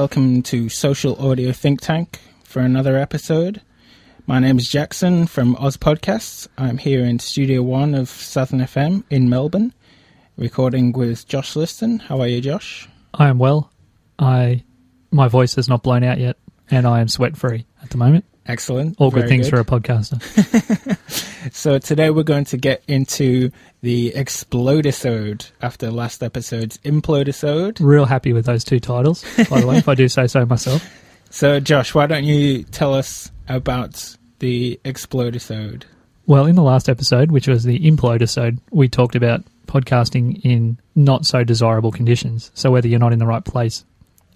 Welcome to Social Audio Think Tank for another episode. My name is Jackson from Oz Podcasts. I'm here in Studio 1 of Southern FM in Melbourne, recording with Josh Liston. How are you, Josh? I am well. My voice has not blown out yet, and I am sweat-free at the moment. Excellent. All good things for a podcaster. So today we're going to get into the Explode-isode after last episode's Implode-isode. Real happy with those two titles, by the way, if I do say so myself. So, Josh, why don't you tell us about the Explode-isode? Well, in the last episode, which was the Implode-isode, we talked about podcasting in not-so-desirable conditions. So whether you're not in the right place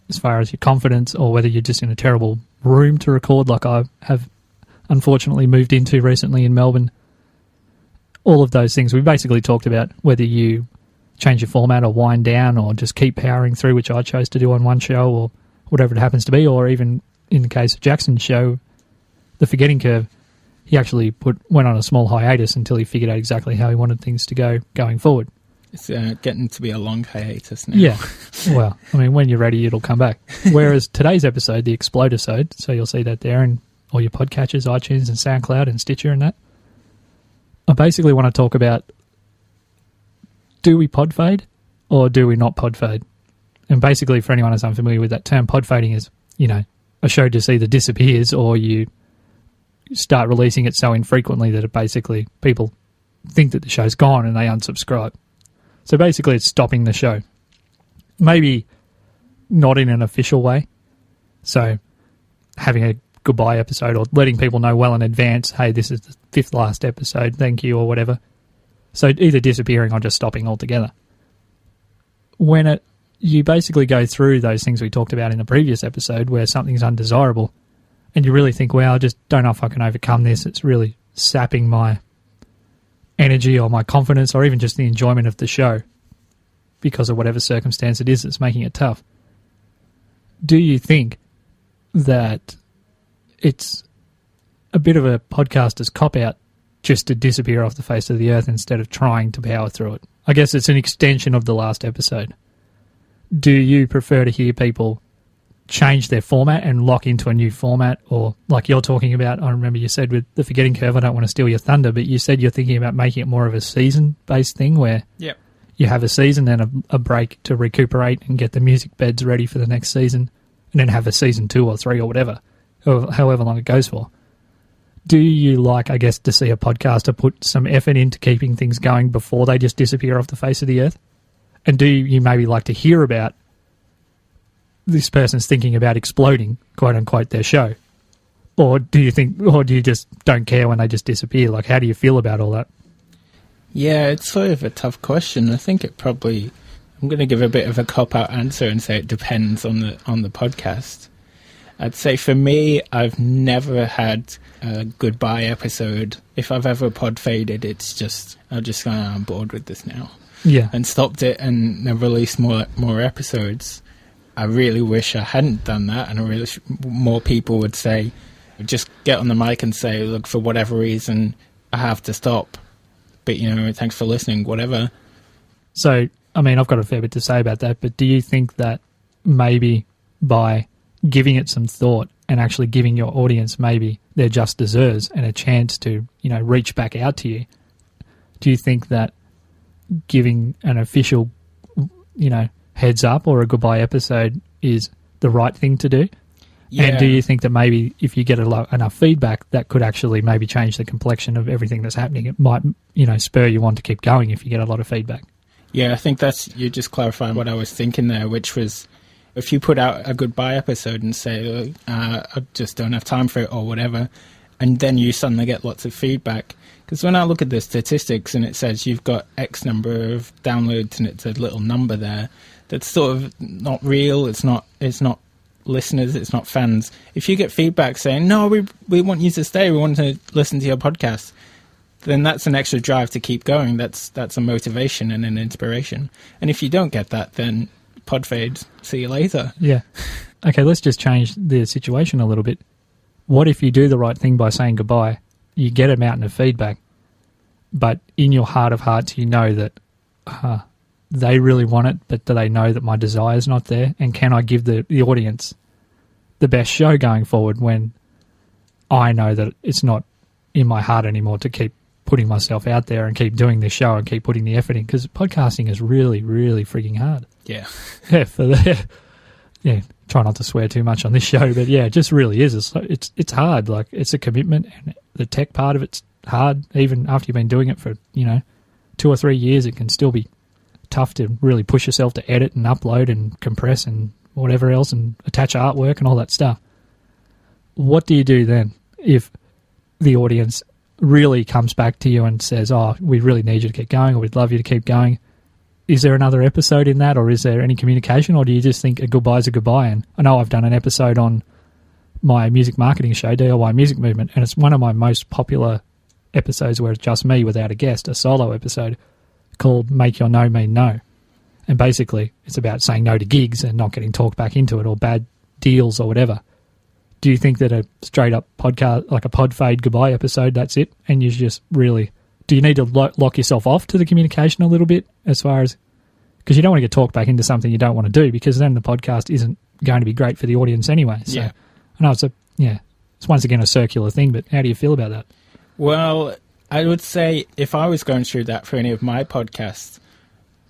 as far as your confidence or whether you're just in a terrible room to record like I have unfortunately moved into recently in Melbourne. All of those things. We basically talked about whether you change your format or wind down or just keep powering through, which I chose to do on one show or whatever it happens to be, or even in the case of Jackson's show, The Forgetting Curve, he actually went on a small hiatus until he figured out exactly how he wanted things to go going forward. It's getting to be a long hiatus now. Yeah. Well, I mean, when you're ready, it'll come back. Whereas today's episode, the Explode-isode, so you'll see that there in all your podcatchers, iTunes and SoundCloud and Stitcher and that. I basically want to talk about, do we pod fade or do we not pod fade? And basically, for anyone who's unfamiliar with that term, pod fading is, a show just either disappears or you start releasing it so infrequently that it basically, people think that the show's gone and they unsubscribe. So basically it's stopping the show. Maybe not in an official way. So having a goodbye episode or letting people know well in advance, hey, this is the fifth last episode, thank you, or whatever. So either disappearing or just stopping altogether. When you basically go through those things we talked about in the previous episode where something's undesirable and you really think, well, I just don't know if I can overcome this, it's really sapping my energy or my confidence or even just the enjoyment of the show because of whatever circumstance it is that's making it tough. Do you think that it's a bit of a podcaster's cop-out just to disappear off the face of the earth instead of trying to power through it? I guess it's an extension of the last episode. Do you prefer to hear people change their format and lock into a new format, or like you're talking about, I remember you said with The Forgetting Curve, I don't want to steal your thunder, but you said you're thinking about making it more of a season-based thing where you have a season and a break to recuperate and get the music beds ready for the next season, and then have a season 2 or 3 or whatever, or however long it goes for. Do you like, I guess, to see a podcaster put some effort into keeping things going before they just disappear off the face of the earth? And do you maybe like to hear about this person's thinking about exploding, quote unquote, their show? Or do you just don't care when they just disappear? Like, how do you feel about all that? Yeah, it's sort of a tough question. I think I'm going to give a bit of a cop-out answer and say it depends on the podcast. I'd say for me, I've never had a goodbye episode. If I've ever pod faded, it's just, I'm bored with this now. Yeah. And stopped it and released more episodes. I really wish I hadn't done that, and I really more people would say, just get on the mic and say, look, for whatever reason, I have to stop. But, thanks for listening, whatever. So, I mean, I've got a fair bit to say about that, but do you think that maybe by giving it some thought and actually giving your audience maybe their just desserts and a chance to, reach back out to you, do you think that giving an official, heads up or a goodbye episode is the right thing to do? Yeah. And do you think that maybe if you get enough feedback, that could actually maybe change the complexion of everything that's happening? It might, spur you on to keep going if you get a lot of feedback. Yeah, I think you're just clarifying what I was thinking there, which was if you put out a goodbye episode and say, I just don't have time for it or whatever, and then you suddenly get lots of feedback. Because when I look at the statistics and it says you've got X number of downloads and it's a little number there, that's sort of not real. It's not listeners, it's not fans. If you get feedback saying, no, we want you to stay, we want to listen to your podcast, then that's an extra drive to keep going. That's a motivation and an inspiration. And if you don't get that, then pod fades. See you later. Yeah. Okay, let's just change the situation a little bit. What if you do the right thing by saying goodbye, you get a mountain of feedback, but in your heart of hearts you know that they really want it, but do they know that my desire is not there? And can I give the audience the best show going forward when I know that it's not in my heart anymore to keep putting myself out there and keep doing this show and keep putting the effort in? Because podcasting is really, really freaking hard. Yeah. Yeah, try not to swear too much on this show, but yeah, it just really is. It's hard. Like, it's a commitment, and the tech part of it's hard. Even after you've been doing it for 2 or 3 years, it can still be tough to really push yourself to edit and upload and compress and whatever else and attach artwork and all that stuff. What do you do then if the audience really comes back to you and says, oh, we really need you to keep going, or we'd love you to keep going? Is there another episode in that, or is there any communication, or do you just think a goodbye is a goodbye? And I know I've done an episode on my music marketing show, DIY Music Movement, and it's one of my most popular episodes where it's just me without a guest, a solo episode called Make Your No Mean No. And basically it's about saying no to gigs and not getting talked back into it, or bad deals or whatever. Do you think that a straight up podcast, like a pod fade goodbye episode, that's it? And you just really, do you need to lock yourself off to the communication a little bit, as far as, because you don't want to get talked back into something you don't want to do, because then the podcast isn't going to be great for the audience anyway. So yeah. I know it's once again a circular thing, but how do you feel about that? Well, I would say if I was going through that for any of my podcasts,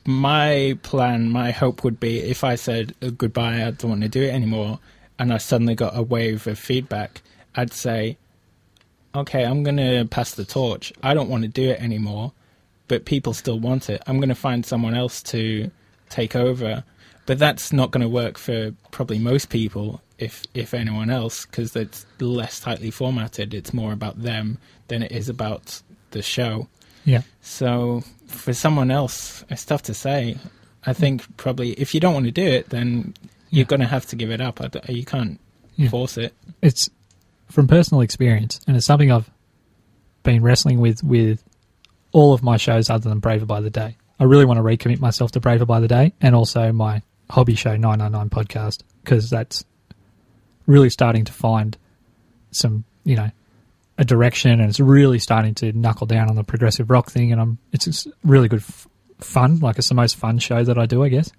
my plan, my hope would be if I said goodbye, I don't want to do it anymore, and I suddenly got a wave of feedback, I'd say, okay, I'm going to pass the torch. I don't want to do it anymore, but people still want it. I'm going to find someone else to take over. But that's not going to work for probably most people, if anyone else, because it's less tightly formatted. It's more about them than it is about the show. Yeah. So for someone else, it's tough to say. I think probably if you don't want to do it, then you're going to have to give it up. You can't force it. It's from personal experience, and it's something I've been wrestling with all of my shows other than Braver by the Day. I really want to recommit myself to Braver by the Day, and also my hobby show 999 podcast, because that's really starting to find some, a direction, and it's really starting to knuckle down on the progressive rock thing, and it's really good fun. Like, it's the most fun show that I do, I guess.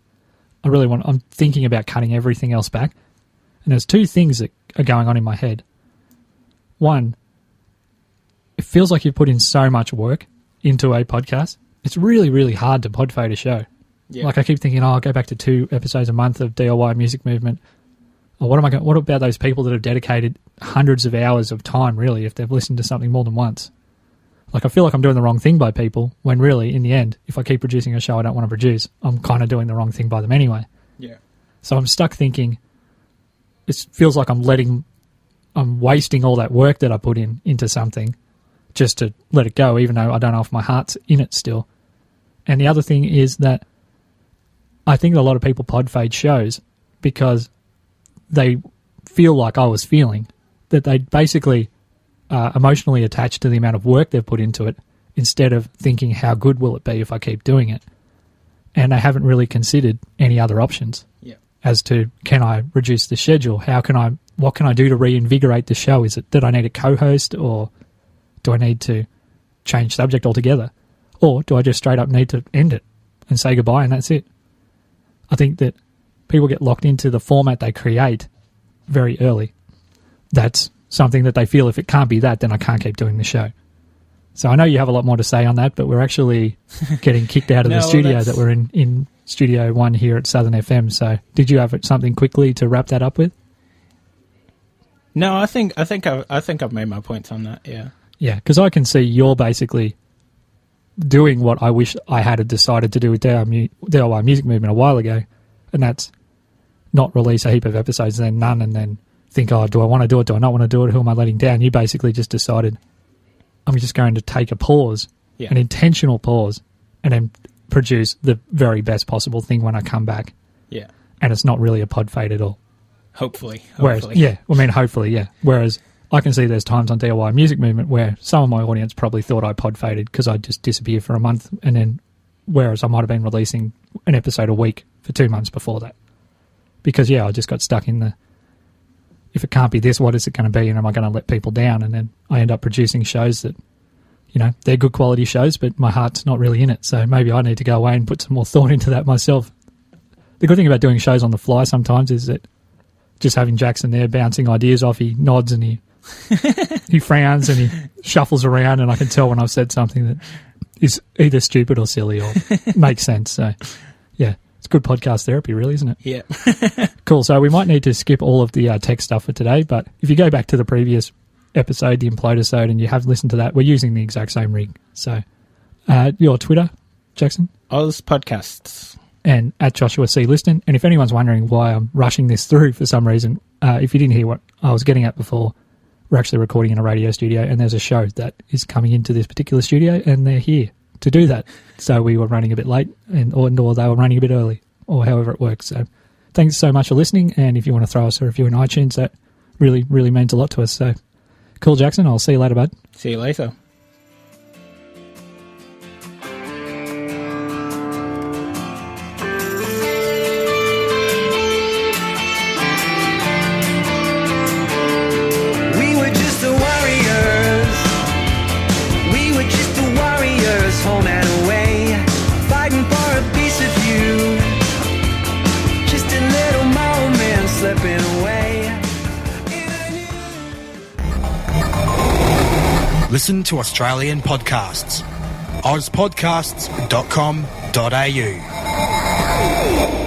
I'm thinking about cutting everything else back, and there's two things that are going on in my head. One, it feels like you've put in so much work into a podcast. It's really, really hard to pod fade a show. Yeah. Like, I keep thinking, I'll go back to 2 episodes a month of DIY Music Movement. Or what about those people that have dedicated hundreds of hours of time, really, if they've listened to something more than once? Like, I feel like I'm doing the wrong thing by people, when really, in the end, if I keep producing a show I don't want to produce, I'm kind of doing the wrong thing by them anyway. Yeah. So I'm stuck thinking, it feels like I'm wasting all that work that I put into something just to let it go, even though I don't know if my heart's in it still. And the other thing is that I think a lot of people pod fade shows because they feel like I was feeling, that they basically emotionally attached to the amount of work they've put into it, instead of thinking, how good will it be if I keep doing it? And they haven't really considered any other options as to, can I reduce the schedule? What can I do to reinvigorate the show? Is it that I need a co-host, or do I need to change subject altogether? Or do I just straight up need to end it and say goodbye and that's it? I think that people get locked into the format they create very early. That's something that they feel, if it can't be that, then I can't keep doing the show. So I know you have a lot more to say on that, but we're actually getting kicked out of the studio that we're in Studio 1 here at Southern FM. So did you have something quickly to wrap that up with? No, I think I've made my points on that, yeah. Yeah, because I can see you're basically doing what I wish I had decided to do with DIY Music Movement a while ago, and that's not release a heap of episodes and then none, and then think, oh, do I want to do it? Do I not want to do it? Who am I letting down? You basically just decided, I'm just going to take a pause, an intentional pause, and then produce the very best possible thing when I come back. Yeah. And it's not really a pod fade at all. Hopefully. Hopefully, yeah. Whereas I can see there's times on DIY Music Movement where some of my audience probably thought I pod faded because I'd just disappear for a month, and then whereas I might have been releasing an episode a week for 2 months before that. Because, I just got stuck in if it can't be this, what is it going to be? And am I going to let people down? And then I end up producing shows that, you know, they're good quality shows, but my heart's not really in it. So maybe I need to go away and put some more thought into that myself. The good thing about doing shows on the fly sometimes is that just having Jackson there bouncing ideas off, he nods and he frowns and he shuffles around, and I can tell when I've said something that is either stupid or silly or makes sense. So, yeah, it's good podcast therapy, really, isn't it? Yeah. Cool. So we might need to skip all of the tech stuff for today, but if you go back to the previous episode, the Explode-isode, and you have listened to that, we're using the exact same rig. So your Twitter, Jackson? Oz Podcasts. And at Joshua C. Liston. And if anyone's wondering why I'm rushing this through for some reason, if you didn't hear what I was getting at before, we're actually recording in a radio studio, and there's a show that is coming into this particular studio, and they're here to do that. So we were running a bit late, or they were running a bit early, or however it works. So thanks so much for listening, and if you want to throw us a review in iTunes, that really, really means a lot to us. So cool, Jackson. I'll see you later, bud. See you later. Home and away, fighting for a piece of you. Just a little moment slipping away. Listen to Australian podcasts. ozpodcasts.com.au